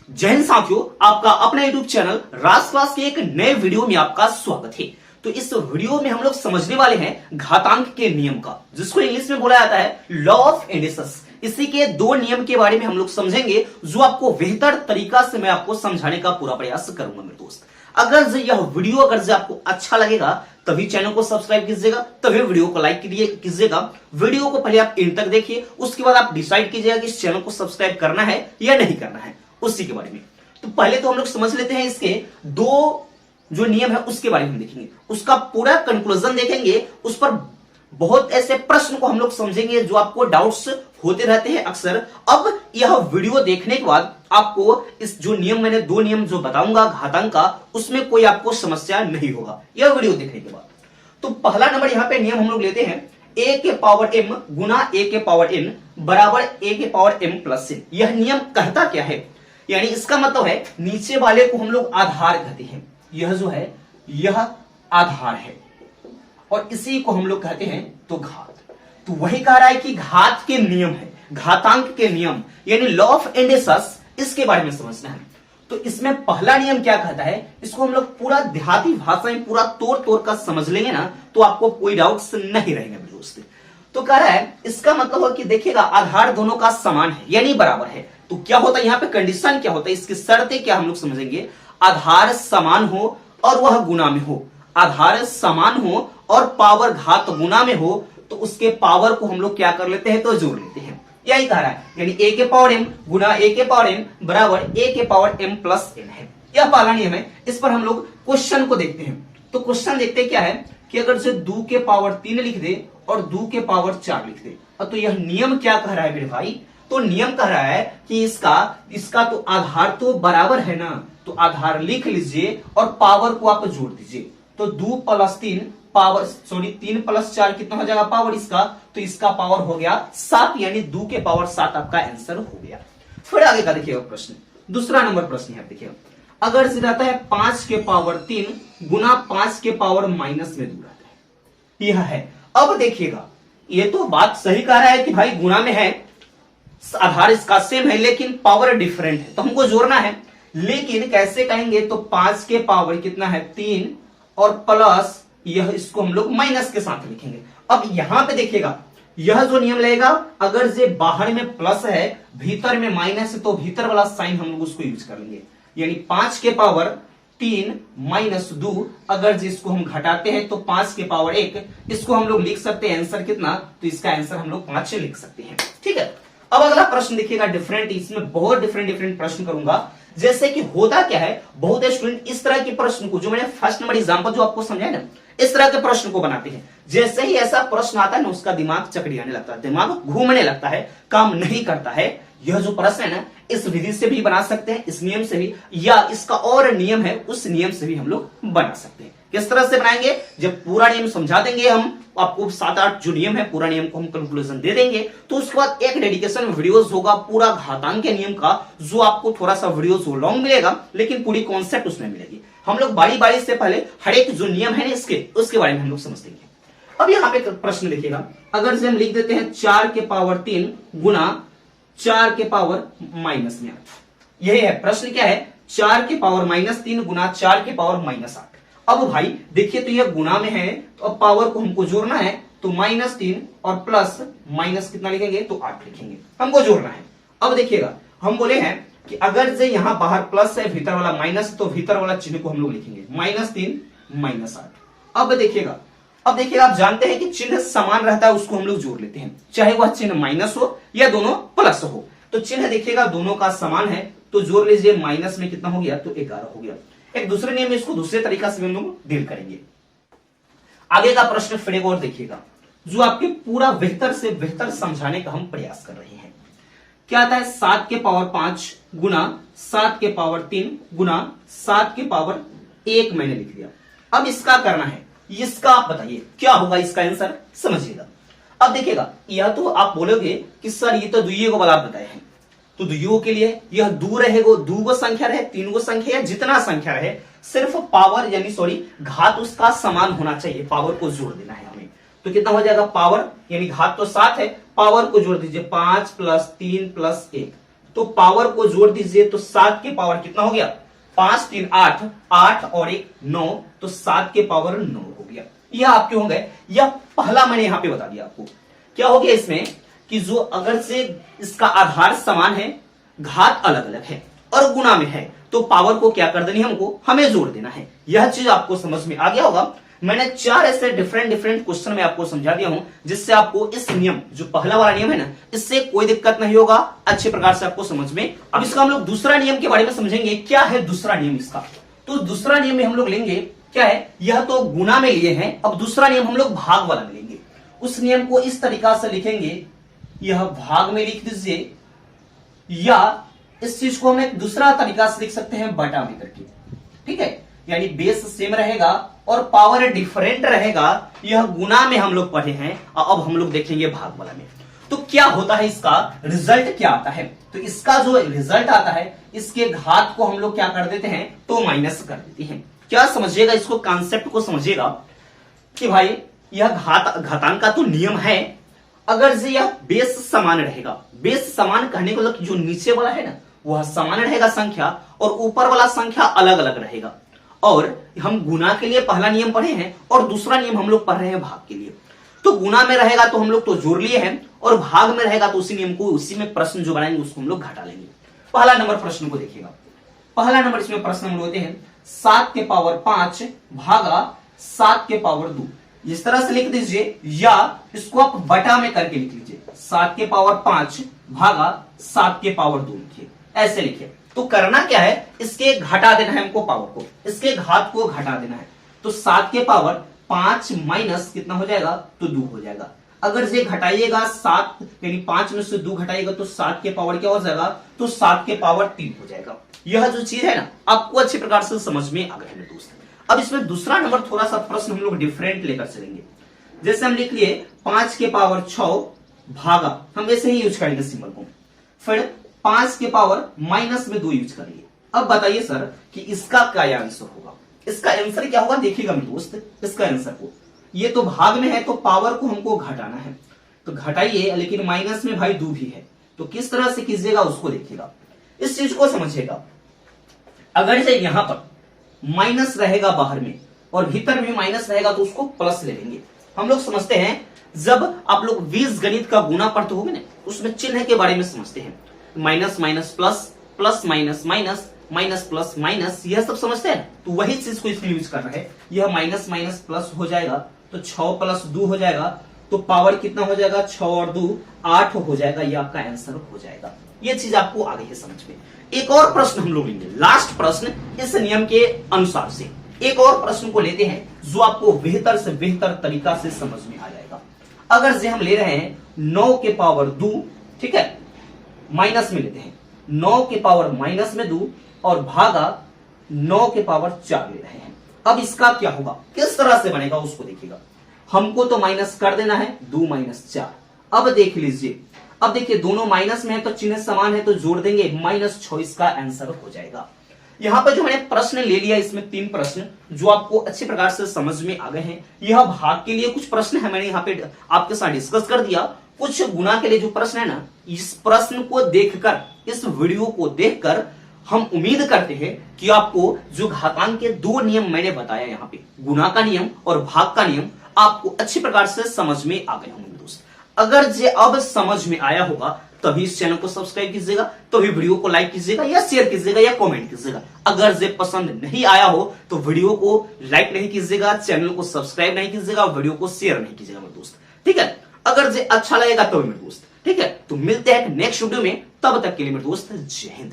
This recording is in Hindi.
जय हिंद साथियों, आपका अपना यूट्यूब चैनल राज क्लास के एक नए वीडियो में आपका स्वागत है। तो इस वीडियो में हम लोग समझने वाले हैं घातांक के नियम का, जिसको इंग्लिश में बोला जाता है लॉ ऑफ इंडिसेस। इसी के दो नियम के बारे में हम लोग समझेंगे, जो आपको बेहतर तरीका से मैं आपको समझाने का पूरा प्रयास करूंगा मेरे दोस्त। अगर यह वीडियो आपको अच्छा लगेगा तभी चैनल को सब्सक्राइब कीजिएगा, तभी वीडियो को लाइक कीजिएगा। वीडियो को पहले आप एंड तक देखिए, उसके बाद आप डिसाइड कीजिएगा कि इस चैनल को सब्सक्राइब करना है या नहीं करना है, उसी के बारे में। तो पहले तो हम लोग समझ लेते हैं इसके दो जो नियम है उसके बारे में देखेंगे, उसका पूरा कंक्लूजन देखेंगे, उस पर बहुत ऐसे प्रश्न को हम लोग समझेंगे जो आपको डाउट्स होते रहते हैं अक्सर। अब यह वीडियो देखने के बाद आपको इस जो नियम मैंने दो नियम जो बताऊंगा घातांक का, उसमें कोई आपको समस्या नहीं होगा यह वीडियो देखने के बाद। तो पहला नंबर यहाँ पे नियम हम लोग लेते हैं, a के पावर m गुना a के पावर n बराबर a के पावर m प्लस n। यह नियम कहता क्या है, यानी इसका मतलब है नीचे वाले को हम लोग आधार कहते हैं, यह जो है यह आधार है और इसी को हम लोग कहते हैं तो घात। तो वही कह रहा है कि घात के नियम है, घातांक के नियम यानी लॉ ऑफ इंडिसेस, इसके बारे में समझना है। तो इसमें पहला नियम क्या कहता है, इसको हम लोग पूरा देहाती भाषा में पूरा तोड़ तोड़ कर समझ लेंगे ना, तो आपको कोई डाउट्स नहीं रहेंगे मेरे दोस्त। तो कह रहा है इसका मतलब है कि देखिएगा आधार दोनों का समान है यानी बराबर है। तो क्या होता है यहाँ पे कंडीशन क्या होता है, इसकी शर्तें क्या हम लोग समझेंगे। आधार समान हो और वह गुना में हो, आधार समान हो और पावर घात गुना में हो, तो उसके पावर को हम लोग क्या कर लेते हैं तो जोड़ लेते हैं। यही कह रहा है, यानी a के पावर m गुना a के पावर n बराबर a के पावर m प्लस n है। यह पहला नियम है। इस पर हम लोग क्वेश्चन को देखते हैं। तो क्वेश्चन देखते क्या है कि अगर से 2 के पावर 3 लिख दे और 2 के पावर 4 लिख दे, तो यह नियम क्या कह रहा है मेरे भाई, तो नियम कह रहा है कि इसका तो आधार तो बराबर है ना, तो आधार लिख लीजिए और पावर को आप जोड़ दीजिए। तो 2 प्लस 3 पावर 3 प्लस 4 कितना हो जाएगा पावर इसका, तो इसका पावर हो गया 7, यानी 2 के पावर 7 आपका आंसर हो गया। फिर आगे का देखिएगा प्रश्न, दूसरा नंबर प्रश्न है। देखिएगा अगर से रहता है 5 के पावर 3 गुना 5 के पावर माइनस में 2 रहता है, यह है। अब देखिएगा ये तो बात सही कह रहा है कि भाई गुना में है, आधार इसका सेम है लेकिन पावर डिफरेंट है, तो हमको जोड़ना है। लेकिन कैसे कहेंगे, तो 5 के पावर कितना है 3 और प्लस यह, इसको हम लोग माइनस के साथ लिखेंगे। अब यहां पे देखिएगा यह जो नियम लगेगा, अगर जे बाहर में प्लस है भीतर में माइनस है, तो भीतर वाला साइन हम लोग उसको यूज कर लेंगे, यानी 5 के पावर 3 माइनस 2, अगर जिसको हम घटाते हैं तो 5 के पावर 1, इसको हम लोग लिख सकते हैं आंसर कितना, तो इसका आंसर हम लोग 5 लिख सकते हैं। ठीक है। अब अगला प्रश्न देखिएगा डिफरेंट, इसमें बहुत डिफरेंट प्रश्न करूंगा। जैसे कि होता क्या है, बहुत स्टूडेंट इस तरह के प्रश्न को, जो मैंने फर्स्ट नंबर एग्जांपल जो आपको समझाया ना, इस तरह के प्रश्न को बनाते हैं। जैसे ही ऐसा प्रश्न आता है ना, उसका दिमाग चकरियाने लगता है, दिमाग घूमने लगता है, काम नहीं करता है। यह जो प्रश्न है ना, इस विधि से भी बना सकते हैं, इस नियम से भी, या इसका और नियम है उस नियम से भी हम लोग बना सकते हैं। किस तरह से बनाएंगे, जब पूरा नियम समझा देंगे हम आपको, 7-8 जो नियम है पूरा नियम को हम कंक्लूजन दे देंगे, तो उसके बाद एक डेडिकेशन वीडियोस होगा पूरा घातांक के नियम का, जो आपको थोड़ा सा वीडियोस लॉन्ग मिलेगा लेकिन पूरी कॉन्सेप्ट उसमें मिलेगी। हम लोग बारी बारी से पहले हर एक जो नियम है इसके, उसके बारे में हम लोग समझ लेंगे। अब यहाँ पे प्रश्न लिखिएगा, अगर से हम लिख देते हैं 4 के पावर 3 गुना 4 के पावर माइनस में 8। यही है प्रश्न, क्या है 4 के पावर माइनस 3 गुना 4 के पावर माइनस 8। अब भाई देखिए, तो यह गुना में है, तो अब पावर को हमको जोड़ना है, तो -3 और प्लस माइनस कितना लिखेंगे, तो 8 लिखेंगे, हमको जोड़ना है। अब देखिएगा हम बोले हैं कि अगर से यहां बाहर प्लस है भीतर वाला माइनस, तो भीतर वाला चिन्ह को हम लोग लिखेंगे -3 -8। अब देखिएगा आप जानते हैं कि चिन्ह समान रहता है, उसको हम लोग जोड़ लेते हैं, चाहे वह चिन्ह माइनस हो या दोनों प्लस हो। तो चिन्ह देखिएगा दोनों का समान है, तो जोड़ लीजिए, माइनस में कितना हो गया, तो 11 हो गया। एक दूसरे नियम में इसको दूसरे तरीका से हम लोग डील करेंगे। आगे का प्रश्न फिर एक और देखिएगा, जो आपके पूरा बेहतर से बेहतर समझाने का हम प्रयास कर रहे हैं। क्या आता है, 7 के पावर 5 गुना 7 के पावर 3 गुना 7 के पावर 1 मैंने लिख दिया। अब इसका करना है, इसका आप बताइए क्या होगा, इसका आंसर समझिएगा। अब देखिएगा, यह तो आप बोलोगे कि सर ये तो दुइये को वाला बताए हैं, तो दुइयों के लिए यह दो रहेगा, 2 संख्या रहे 3 संख्या या जितना संख्या रहे, सिर्फ पावर यानी घात उसका समान होना चाहिए, पावर को जोड़ देना है हमें। तो कितना हो जाएगा, पावर यानी घात तो 7 है, पावर को जोड़ दीजिए, 5 + 3 + 1, तो पावर को जोड़ दीजिए तो 7 के पावर कितना हो गया, 5 3 8, 8 और 1 9, तो 7 के पावर 9 हो गया। यह आपके हो गए। यह पहला मैंने यहां पे बता दिया आपको। क्या हो गया इसमें कि जो अगर से इसका आधार समान है, घात अलग अलग है और गुणा में है, तो पावर को क्या कर देनी है, हमको हमें जोड़ देना है। यह चीज आपको समझ में आ गया होगा। मैंने 4 ऐसे डिफरेंट क्वेश्चन में आपको समझा दिया हूं, जिससे आपको इस नियम, जो पहला वाला नियम है ना, इससे कोई दिक्कत नहीं होगा, अच्छे प्रकार से आपको समझ में। अब इसका हम लोग दूसरा नियम के बारे में समझेंगे। क्या है दूसरा नियम इसका? तो दूसरा नियम में हम लोग लेंगे, क्या है, यह तो गुना में लिए हैं, अब दूसरा नियम हम लोग भाग वाला में लेंगे। उस नियम को इस तरीका से लिखेंगे, यह भाग में लिख दीजिए, या इस चीज को हम एक दूसरा तरीका से लिख सकते हैं, बटा में करके। ठीक है, यानी बेस सेम रहेगा और पावर डिफरेंट रहेगा। यह गुना में हम लोग पढ़े हैं, अब हम लोग देखेंगे भाग वाला में। तो क्या होता है, इसका रिजल्ट क्या आता है? तो इसका जो रिजल्ट आता है, इसके घात को हम लोग क्या कर देते हैं, तो माइनस कर देते हैं। क्या समझिएगा, इसको कॉन्सेप्ट को समझिएगा कि भाई यह घातांक का तो नियम है। अगर से यह बेस समान रहेगा, बेस समान कहने को मतलब जो नीचे वाला है ना, वह समान रहेगा संख्या, और ऊपर वाला संख्या अलग अलग रहेगा। और हम गुना के लिए पहला नियम पढ़े हैं और दूसरा नियम हम लोग पढ़ रहे हैं भाग के लिए। तो गुना में रहेगा तो हम लोग तो जोड़ लिए हैं, और भाग में रहेगा तो उसी नियम को, उसी में प्रश्न जो बनाएंगे उसको हम लोग घटा लेंगे। पहला नंबर प्रश्न को देखिएगा। पहला नंबर इसमें प्रश्न हम लोग होते हैं 7 के पावर 5 भागा 7 के पावर 2। इस तरह से लिख दीजिए, या इसको आप बटा में करके लिख लीजिए, 7 के पावर 5 भागा 7 के पावर 2 लिखिए, ऐसे लिखिए। तो करना क्या है, इसके घटा देना है हमको, पावर को, इसके घात को घटा देना है। तो 7 के पावर 5 माइनस कितना हो जाएगा, तो 2 हो जाएगा। अगर ये घटाइएगा 7, यानी 5 में से 2 घटाइएगा तो 7 के पावर क्या हो जाएगा, तो 7 के पावर 3 हो जाएगा। यह जो चीज है ना, आपको अच्छी प्रकार से समझ में आ गया है दोस्त। अब इसमें दूसरा नंबर थोड़ा सा प्रश्न हम लोग डिफरेंट लेकर चलेंगे। जैसे हम लिख लिए 5 के पावर 6 भागा, हम ऐसे ही यूज करेंगे सिंबल को, फिर 5 के पावर माइनस में 2 यूज करिए। अब बताइए सर कि इसका क्या आंसर होगा? इसका आंसर क्या होगा, देखिएगा मेरे दोस्त, इसका आंसर को, ये तो भाग में है तो पावर को हमको घटाना है, तो घटाइए, लेकिन माइनस में भाई 2 भी है, तो किस तरह से कीजिएगा उसको देखिएगा, इस चीज को समझिएगा। अगर से यहां पर माइनस रहेगा बाहर में और भीतर भी माइनस रहेगा तो उसको प्लस ले लेंगे। हम लोग समझते हैं, जब आप लोग बीजगणित का गुना पढ़ते होंगे ना, उसमें चिन्ह के बारे में समझते हैं, minus minus plus, plus minus minus, minus plus minus, यह सब समझते हैं। तो वही चीज को इसमें यूज कर रहा है। यह माइनस माइनस प्लस हो जाएगा तो 6 प्लस 2 हो जाएगा, तो पावर कितना हो जाएगा, 6 और 2 8 हो जाएगा। यह आपका आंसर हो जाएगा। यह चीज आपको आ गई है समझ में। एक और प्रश्न हम लोग लेंगे, लास्ट प्रश्न इस नियम के अनुसार से एक और प्रश्न को लेते हैं, जो आपको बेहतर से बेहतर तरीका से समझ में आ जाएगा। अगर से हम ले रहे हैं 9 के पावर 2, ठीक है, माइनस में लेते हैं 9 के पावर माइनस में 2 और भागा 9 के पावर 4 ले रहे हैं। अब इसका क्या होगा, किस तरह से बनेगा उसको देखिएगा। हमको तो माइनस कर देना है, 2 माइनस 4। अब देख लीजिए, अब देखिए दोनों माइनस में है तो चिन्ह समान है, तो जोड़ देंगे, -6 इसका आंसर हो जाएगा। यहां पर जो मैंने प्रश्न ले लिया, इसमें 3 प्रश्न जो आपको अच्छी प्रकार से समझ में आ गए हैं। यह भाग के लिए कुछ प्रश्न है, मैंने यहाँ पे आपके साथ डिस्कस कर दिया। कुछ गुना के लिए जो प्रश्न है ना, इस प्रश्न को देखकर, इस वीडियो को देखकर हम उम्मीद करते हैं कि आपको जो घातांक के 2 नियम मैंने बताया यहाँ पे, गुना का नियम और भाग का नियम, आपको अच्छी प्रकार से समझ में आ गए होंगे दोस्त। अगर ये अब समझ में आया होगा तभी इस चैनल को सब्सक्राइब कीजिएगा, तभी वीडियो को लाइक कीजिएगा या शेयर कीजिएगा या कमेंट कीजिएगा। अगर ये पसंद नहीं आया हो तो वीडियो को लाइक नहीं कीजिएगा, चैनल को सब्सक्राइब नहीं कीजिएगा, वीडियो को शेयर नहीं कीजिएगा मेरे दोस्त, ठीक है। अगर ये अच्छा लगेगा तो मेरे दोस्त, ठीक है। तो मिलते हैं नेक्स्ट वीडियो में, तब तक के लिए मेरे दोस्त जय हिंद।